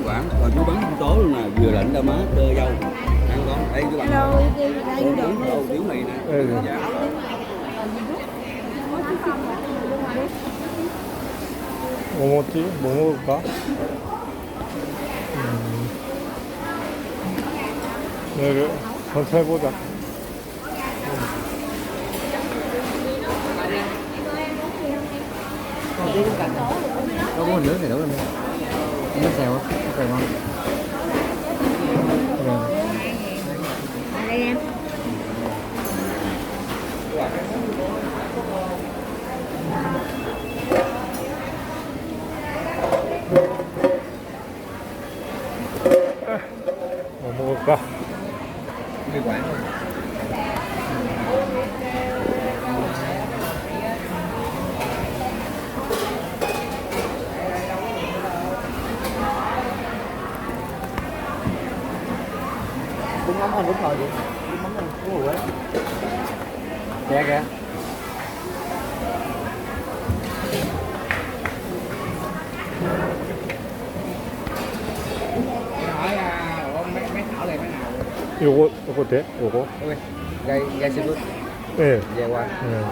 quán, còn chú bán buổi tối luôn nè, vừa lạnh đau má, tơ dâu. Ăn con, đây chú bạn. Đâu thiếu mì nè. Dạ. 뭐 먹지? 뭐 먹을까? 네, 전체 해보자. Có món nước này đủ không? Nước xèo á, xèo ngon. Đây em. 뭐 먹을까? Mì quảng. Bún mắm anh đúng rồi chị. Bún mắm anh đúng rồi. Kìa kìa. Hỏi mấy thảo này mấy nào? 요거 돼? 요거? Ok. Gai seafood. 네. Về qua. 네.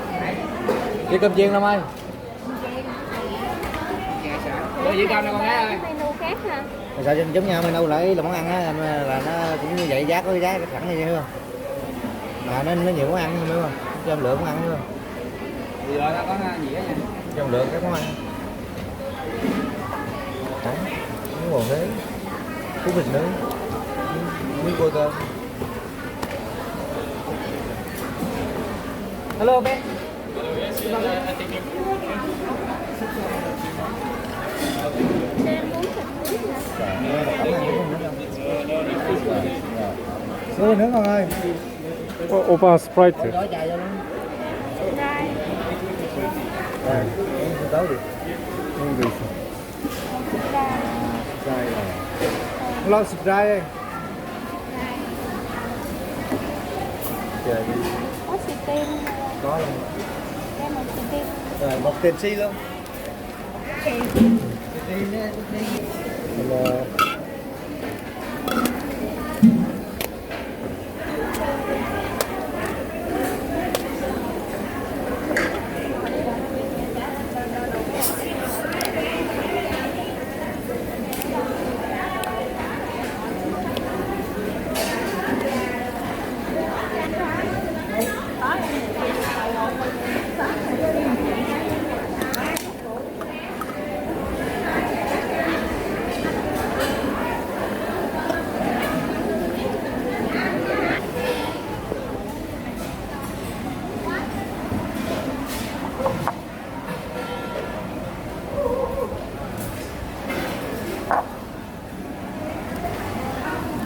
Đi cơm chiên Lâm ơi. Đưa dĩa cơm nè con gái ơi. Menu khác hả? Sao giống nhau menu lại là món ăn á là nó cũng như vậy, giá có giá sẵn này hiểu không? Mà nó nhiều món ăn hiểu không? Cho lượng món ăn hiểu không? Thì rồi nó có dĩa nha. Cho lượng các món ăn. Đấy, miếng bò Huế, củ vịt nướng, miếng cua tôm. Hello bé. Sữa nữa con ơi. 오빠 스프라이트. Gói chai cho nó. Đây. Đây, em tối đi. 이거 있어. Đây rồi. Lo subscribe đi. Trời đi. Có xì tim. Có luôn. Em một xì tim. Rồi, một tiền si luôn. Tiền đó, tiền.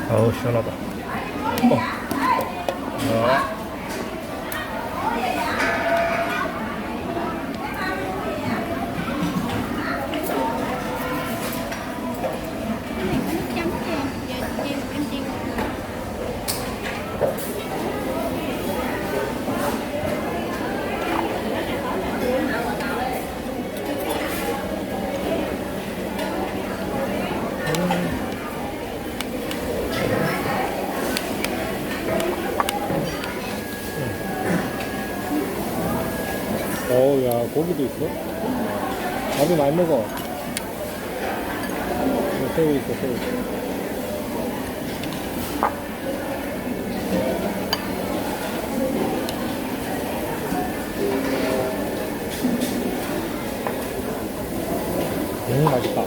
아우 시원하다. 야 고기도 있어? 밥이 많이 먹어. 새우 있어, 새우. 맛있다.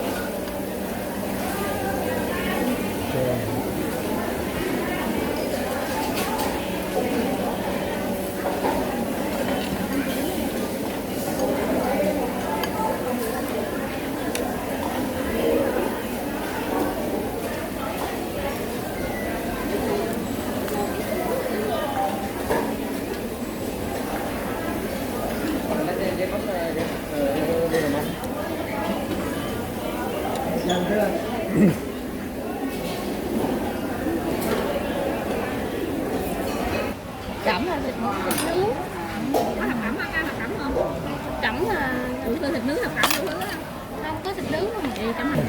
Chẩm là thịt nướng. Có hạt cẩm ăn hạt cẩm không? Chẩm là thịt nướng hạt cẩm đủ thứ á. Không có thịt nướng không vậy chẩm hành.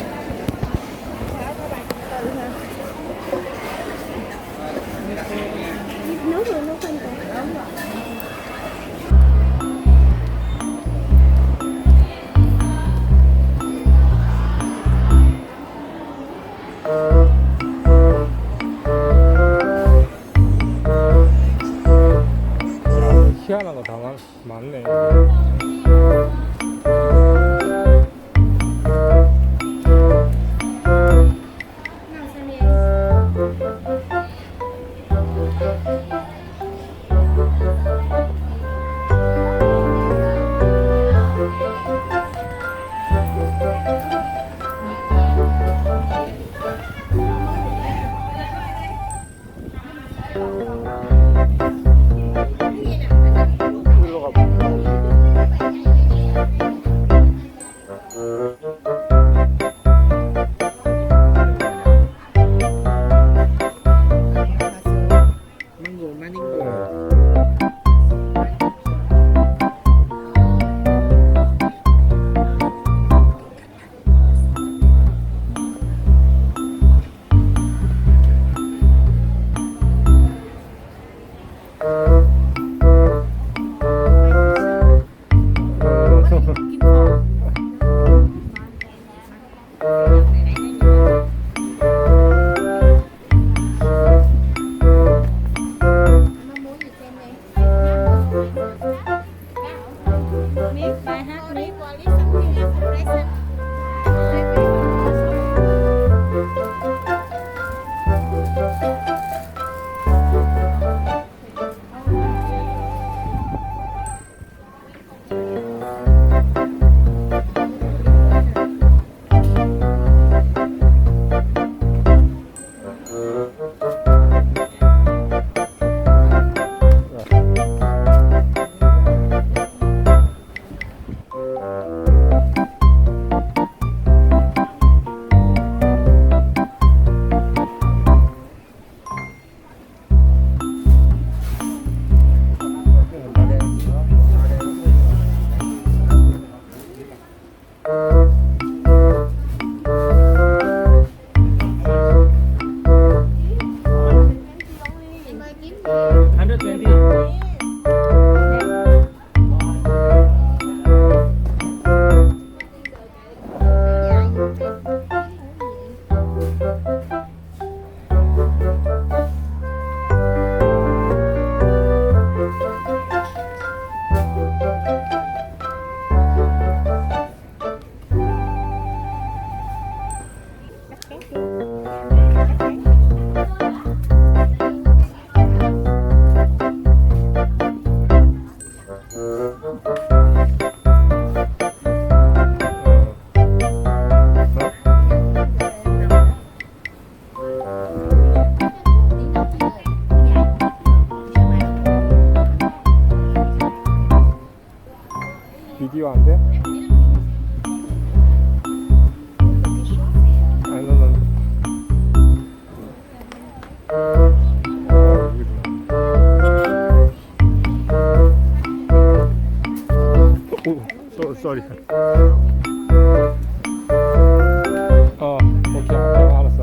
하나가 다 많네. 일로 가봐. 비디오 안 돼? 아니, 너는. 오, 쏘리. 오케이, 알았어.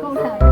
Cô thời